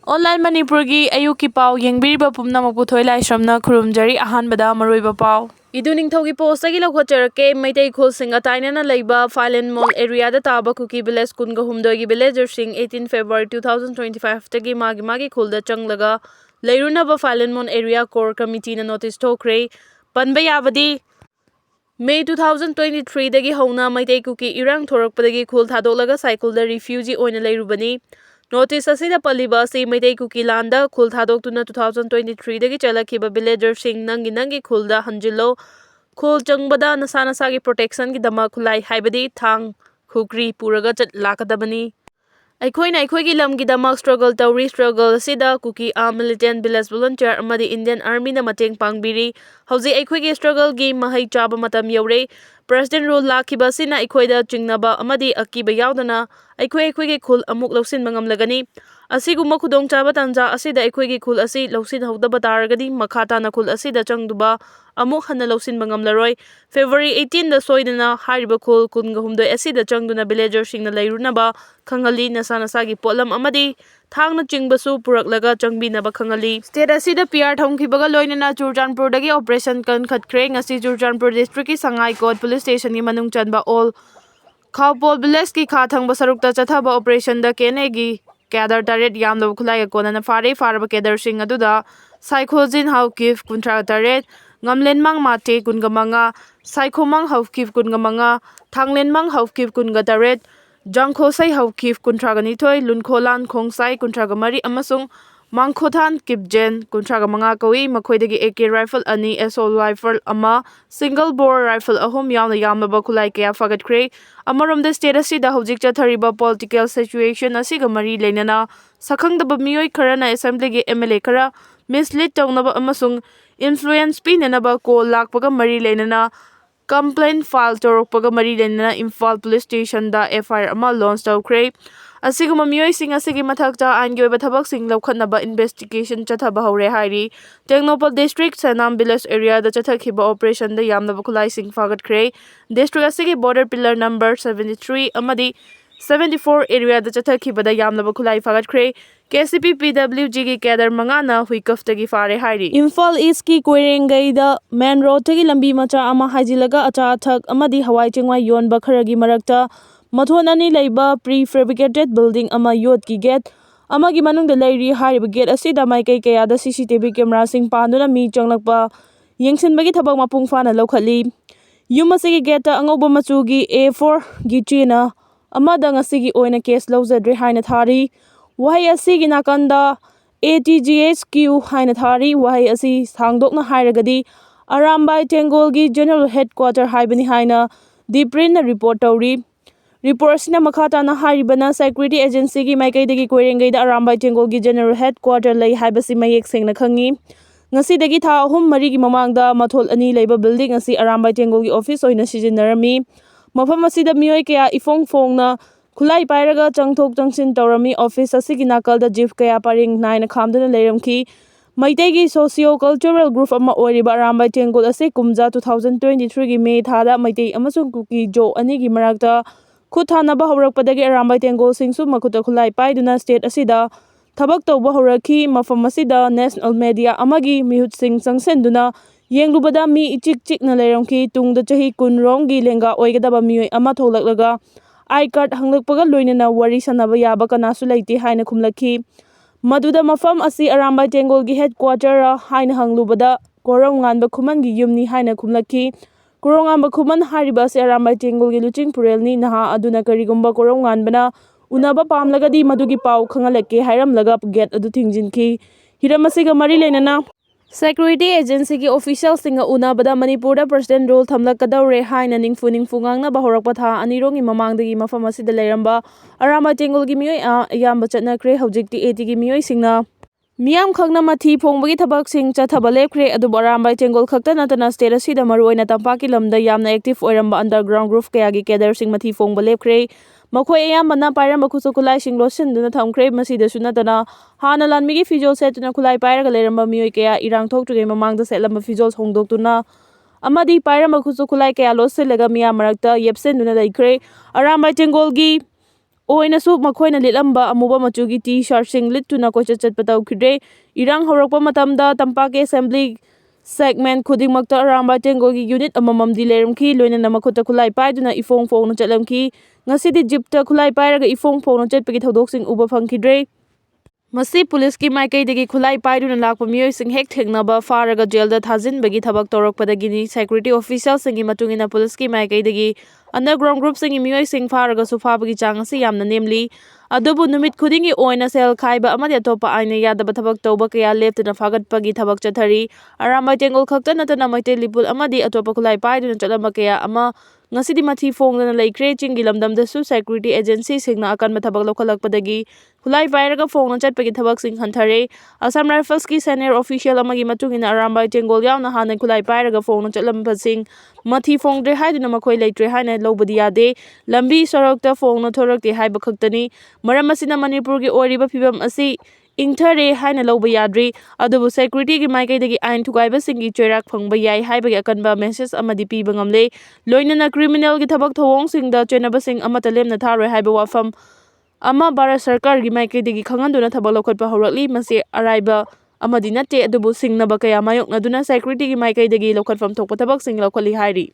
Online Manipuri Ayuki Pau Yengbiriba Pumnamakpu Thoilai Shramna Khurumjari Ahanbada Maruoiba Pau. Iduning Thogi postagi Lwkhtpa Maitei Khulsing Atainana Laiba Filen Mall area da Taba Kuki Village Kunga Humdogi Villager Sing 18 February 2025 Tagi Magi Khulda Changlaga Lairunaba Filen Mall area core committee na notice Hwkhre Panbayabadi May 2023 dagi Hona Maitei Kuki Irang Thorakpadagi Khul Thadolaga Cycle the refugee oina Lairubani Notice asida paliba si Maitei Kuki landa khul thadokuna 2023 dagi chalakhiba villager sing nangi khulda hanjilo khul changbada nasa nasagi protection gi dama khulai haibadi thang khukri puraga chat lakadabani Aikhoina aikhoigi lamgi damak struggle tawri struggle sida Kuki militant village volunteer amadi Indian Army na mateng pangbiri hauji aikhoigi struggle gi mahai chaba matam yaure President rule lakhiba sina aikhoida chingnaba amadi akiba yaudana aikhoigi khul amuk lausin mangam lagani asiguma khudong chaba tanja asida aikhoigi khul asi lausin haudaba taragadi makhata na khul asida changduba amuk hanna lausin mangam laroi February 18 da soidana hariba khul kunga humdoi asida changduna villager singna lairunaba khangali nasagi polam amadi thangna chingbasu puraklaga changbinaba khangali state asida PR thongkhibaga loinana Churchandpur dagi operation kan khatkhre ngasi Churchandpur district ki sangai court police station ki manung chanba all Khawpol village ki kha thangba sarukta chathaba operation da kenegi Kadar taret Yamna Khulai Kona Faraba Kadar Sing Aduda Psychojin Hawkif Kuntra Taret Ngamlen Mang Mate Kungamanga Psychomang Hawkif Kungamanga Thanglen Mang Hawkif Kungataret Jangkhosai Hawkif Kuntraganitoy Lunkholan Khongsai Kuntragamari Amasung Mangkhotan Kipjen Kuntragamanga Kawi Makoidagi AK rifle ani assault rifle ama single bore rifle ahum yamna Yamna Khulai Kaya Fagatkre Amarom the state asida hojik chathariba political situation asiga mari leinana sakhangdaba mioi kharana assembly gi MLA khara mislead tawnaba amasung influence pinanaba ko lakpaga mari leinana complaint file torokpaga mari leinana Imphal police station da FIR ama launch tawkhre asiguma mioi sing asigi mathakta ain gi oiba thabak sing lawkhatnaba investigation chathaba hore hairi Tengnopal district Sanam village area da chathakhiba operation da Yamna Khulai sing Fagatkre district asigi border pillar number 73 amadi 74 area da chathakhiba da Yamna Khulai Fagatkre KCP PWG gi kadar mangana Hwkhre gi fare hairi Imphal East ki Koirengai da main road tagi lambi macha ama hajilaga acha thak amadi hawai chengwai yonba kharagi marakta Mathonani laiba prefabricated building ama yot ki gate amagi manung da lairi hariba gate asida maikai kaya da CCTV camera sing panduna mi changlakpa yengsinbagi thabak mapung fana lawkhatli yum asigi gate ta angoba machugi A4 gi china amada ngasigi oina case lawjadre haina thari wahai asigi nakanda ATGHQ haina thari wahai asi sangdokna hairagadi Arambai Tengol gi general headquarter haibani haina Diprin na report tawri Report sina makhata na haribana security agency gi maikai dagi Koirengai da Arambai Tengol gi general headquarter lai haibasi mayek sengna khangi ngasi dagi tha ahum mari gi mamangda mathol ani leiba building asi Arambai Tengol gi office oina sijinarami mafam asida mioi kaya ifong na khulai pairaga changthok changsin tawrami office asigi nakal da jif kaya paring naina khamdana leiramki Maitai gi socio cultural group ama oiriba Arambai Tengol ase kumja 2023 gi May thada Maitai amasung Kuki jo ani gi marakta Khuthanaba haurakpadagi Arambai Tengol singsu makhuta khulai paiduna state asida thabak tawba haurakhi mafam asida national media amagi mihut sing changsenduna yenglubada mi ichik chikna leiramki tungda chahi kunrong gi lenga oigadaba mioi ama tholaklaga I card hanglakpaga loinana wari sanaba yaba kanasu leite haina khumlakhi maduda mafam asi Arambai Tengol gi headquarter haina hanglubada korong nganba khuman gi yumni haina khumlakhi Korongamba khuman hariba se Arambai Tengol gi luching purelni naha aduna karigumba korongan bana unaba pamlagadi madugi pau khangalake hairamlaga gate adu thingjinki hiramasiga mari lenana security agency gi official singa unabada Manipur da president role thamlakadaure haina ningfu ngangna bahorakpa tha anirongi mamangdagi mafam asida leiramba Arambai Tengol gi mioi yamba chatnakre hojikti AT gi mioi singna Miyam khangna mathi phongbagi thabak sing chathaba lepkhre adu Arambai Tengol khakta natana state asida maruoina tampaki lamda yamna active oiramba underground group kaya gi kadar sing mathi phongba lepkhre makhoi ayambana pairamba khusu khulai sing losinduna thamkhre masida sunatana hana lanmi gi fijol setuna khulai pairaga leramba mioi kaya irang thoktuge mamangda setlamba fijol hongdoktuna amadi pairamba khusu khulai kaya losilaga miyam marakta yepsenduna laikhre Arambai Tengol gi ꯑꯣꯏꯅꯁꯨ ꯃꯈꯣꯏꯅ ꯂꯤꯠꯂꯝꯕ ꯑꯃꯨꯕ ꯃꯆꯨꯒꯤ ꯇꯤ-ꯁꯥꯔꯠꯁꯤꯡ ꯂꯤꯠꯇꯨꯅ ꯀꯣꯏꯆꯠ ꯆꯠꯄ ꯇꯧꯈꯤꯗ꯭ꯔꯦ꯫ ꯏꯔꯥꯡ ꯍꯧꯔꯛꯄ ꯃꯇꯝꯗ ꯇꯝꯄꯥꯛꯀꯤ ꯑꯦꯁꯦꯝꯕ꯭ꯂꯤ ꯁꯦꯒꯃꯦꯟꯠ ꯈꯨꯗꯤꯡꯃꯛꯇ ꯑꯔꯥꯟꯕ ꯇꯦꯡꯒꯣꯜꯒꯤ ꯌꯨꯅꯤꯠ ꯑꯃꯃꯝꯗꯤ ꯂꯩꯔꯝꯈꯤ, ꯂꯣꯏꯅꯅ ꯃꯈꯨꯠꯇ ꯈꯨꯠꯂꯥꯏ ꯄꯥꯏꯗꯨꯅ ꯏꯐꯣꯡ ꯐꯣꯡꯅ ꯆꯠꯂꯝꯈꯤ꯫ ꯉꯁꯤꯗꯤ ꯖꯤꯞꯇ ꯈꯨꯠꯂꯥꯏ ꯄꯥꯏꯔꯒ ꯏꯐꯣꯡ ꯐꯣꯡꯅ ꯆꯠꯄꯒꯤ ꯊꯧꯗꯣꯛꯁꯤꯡ ꯎꯕ ꯐꯪꯈꯤꯗ꯭ꯔꯦ꯫ ꯃꯁꯤ ꯄꯨꯂꯤꯁꯀꯤ ꯃꯥꯏꯀꯩꯗꯒꯤ ꯈꯨꯠꯂꯥꯏ ꯄꯥꯏꯗꯨꯅ ꯂꯥꯛꯄ ꯃꯤꯑꯣꯏꯁꯤꯡ ꯍꯦꯛ ꯊꯦꯡꯅꯕ ꯐꯥꯔꯒ ꯖꯦꯜꯗ ꯊꯥꯖꯤꯟꯕꯒꯤ ꯊꯕꯛ ꯇꯧꯔꯛꯄꯗꯒꯤꯅꯤ꯫ ꯁꯦꯀ꯭ꯌꯨꯔꯤꯇꯤ ꯑꯣꯐꯤꯁꯤꯌꯦꯜꯁꯤꯡꯒꯤ ꯃꯇꯨꯡꯏꯟꯅ ꯄꯨꯂꯤꯁꯀꯤ ꯃꯥꯏꯀꯩꯗꯒꯤ ꯑꯟꯗꯔꯒ꯭ꯔꯥꯎꯟ ꯒ꯭ꯔꯨꯞꯁꯤꯡꯒꯤ ꯃꯤꯑꯣꯏꯁꯤꯡ ꯐꯥꯔꯒꯁꯨ ꯐꯥꯕꯒꯤ ꯆꯥꯡ ꯑꯁꯤ ꯌꯥꯝꯅ ꯅꯦꯝꯂꯤ꯫ ꯑꯗꯨꯕꯨ ꯅꯨꯃꯤꯠ ꯈꯨꯗꯤꯡꯒꯤ ꯑꯣꯏꯅ ꯁꯦꯜ ꯈꯥꯏꯕ ꯑꯃꯗꯤ ꯑꯇꯣꯞꯄ ꯑꯥꯏꯟꯅ ꯌꯥꯗꯕ ꯊꯕꯛ ꯇꯧꯕ ꯀꯌꯥ ꯂꯦꯞꯇꯅ ꯐꯥꯒꯠꯄꯒꯤ ꯊꯕꯛ ꯆꯠꯊꯔꯤ꯫ ꯑꯔꯥꯟꯕ ꯇꯦꯡꯒꯣꯜ ꯈꯛꯇ ꯅꯠꯇꯅ ꯃꯩꯇꯩ ꯂꯤꯄꯨꯜ ꯑꯃꯗꯤ ꯑꯇꯣꯞꯄ ꯈꯨꯠꯂꯥꯏ ꯄꯥꯏꯗꯨꯅ ꯆꯠꯂꯝꯕ ꯀꯌꯥ ꯑꯃ ꯉꯁꯤꯗꯤ ꯃꯊꯤ ꯐꯣꯡꯗꯅ ꯂꯩꯈ꯭ꯔꯦ꯫ ꯆꯤꯡꯒꯤ ꯂꯝꯗꯝꯗꯁꯨ ꯁꯦꯀ꯭ꯌꯨꯔꯤꯇꯤ ꯑꯦꯖꯦꯟꯁꯤꯁꯤꯡꯅ ꯑꯀꯟꯕ ꯊꯕꯛ ꯂꯧꯈꯠꯂꯛꯄꯗꯒꯤ ꯈꯨꯠꯂꯥꯏ ꯄꯥꯏꯔꯒ ꯐꯣꯡꯅ ꯆꯠꯄꯒꯤ ꯊꯕꯛꯁꯤꯡ ꯍꯟꯊꯔꯦ꯫ ꯑꯁꯥꯝ ꯔꯥꯏꯐꯜꯁꯀꯤ ꯁꯦꯅꯤꯌꯔ ꯑꯣꯐꯤꯁꯤꯌꯦꯜ ꯑꯃꯒꯤ ꯃꯇꯨꯡꯏꯟꯅ ꯑꯔꯥꯟꯕ ꯇꯦꯡꯒꯣꯜ ꯌꯥꯎꯅ ꯍꯥꯟꯅ ꯈꯨꯠꯂꯥꯏ ꯄꯥꯏꯔꯒ ꯐꯣꯡꯅ ꯆꯠꯂꯝꯕꯁꯤꯡ ꯃꯊꯤ ꯐꯣꯡꯗ꯭ꯔꯦ ꯍꯥꯏꯗꯨꯅ ꯃꯈꯣꯏ ꯂꯩꯇ꯭ꯔꯦ ꯍꯥꯏꯅ ꯂꯧꯕꯗꯤ ꯌꯥꯗꯦ꯫ ꯂꯝꯕꯤ ꯁꯣꯔꯣꯛꯇ ꯐꯣꯡꯅ ꯊꯣꯔꯛꯇꯦ ꯍꯥꯏꯕ ꯈꯛꯇꯅꯤ꯫ ꯃꯔꯝ ꯑꯁꯤꯅ ꯃꯅꯤꯄꯨꯔꯒꯤ ꯑꯣꯏꯔꯤꯕ ꯐꯤꯚꯝ ꯑꯁꯤ ꯏꯪꯊꯔꯦ ꯍꯥꯏꯅ ꯂꯧꯕ ꯌꯥꯗ꯭ꯔꯤ꯫ ꯑꯗꯨꯕꯨ ꯁꯦꯀ꯭ꯌꯨꯔꯤꯇꯤꯒꯤ ꯃꯥꯏꯀꯩꯗꯒꯤ ꯑꯥꯏꯟ ꯊꯨꯒꯥꯏꯕꯁꯤꯡꯒꯤ ꯆꯩꯔꯥꯛ ꯐꯪꯕ ꯌꯥꯏ ꯍꯥꯏꯕꯒꯤ ꯑꯀꯟꯕ ꯃꯦꯁꯦꯖ ꯑꯃꯗꯤ ꯄꯤꯕ ꯉꯝꯂꯦ꯫ ꯂꯣꯏꯅꯅ ꯀ꯭ꯔꯤꯃꯤꯅꯦꯜꯒꯤ ꯊꯕꯛ ꯊꯧꯑꯣꯡꯁꯤꯡꯗ ꯆꯦꯟꯅꯕꯁꯤꯡ ꯑꯃꯠꯇ ꯂꯦꯝꯅ ꯊꯥꯔꯣꯏ ꯍꯥꯏꯕ ꯋꯥꯐꯝ ꯑꯃ ꯚꯥꯔꯠ ꯁꯔꯀꯥꯔꯒꯤ ꯃꯥꯏꯀꯩꯗꯒꯤ ꯈꯪꯍꯟꯗꯨꯅ ꯊꯕꯛ ꯂꯧꯈꯠꯄ ꯍꯧꯔꯛꯂꯤ꯫ ꯃꯁꯤ ꯑꯔꯥꯏꯕ ꯑꯃꯗꯤ ꯅꯠꯇꯦ, ꯑꯗꯨꯕꯨ ꯁꯤꯡꯅꯕ ꯀꯌꯥ ꯃꯥꯌꯣꯛꯅꯗꯨꯅ ꯁꯦꯀ꯭ꯌꯨꯔꯤꯇꯤꯒꯤ ꯃꯥꯏꯀꯩꯗꯒꯤ ꯂꯧꯈꯠꯐꯝ ꯊꯣꯛꯄ ꯊꯕꯛꯁꯤꯡ ꯂꯧꯈꯠꯂꯤ ꯍꯥꯏꯔꯤ꯫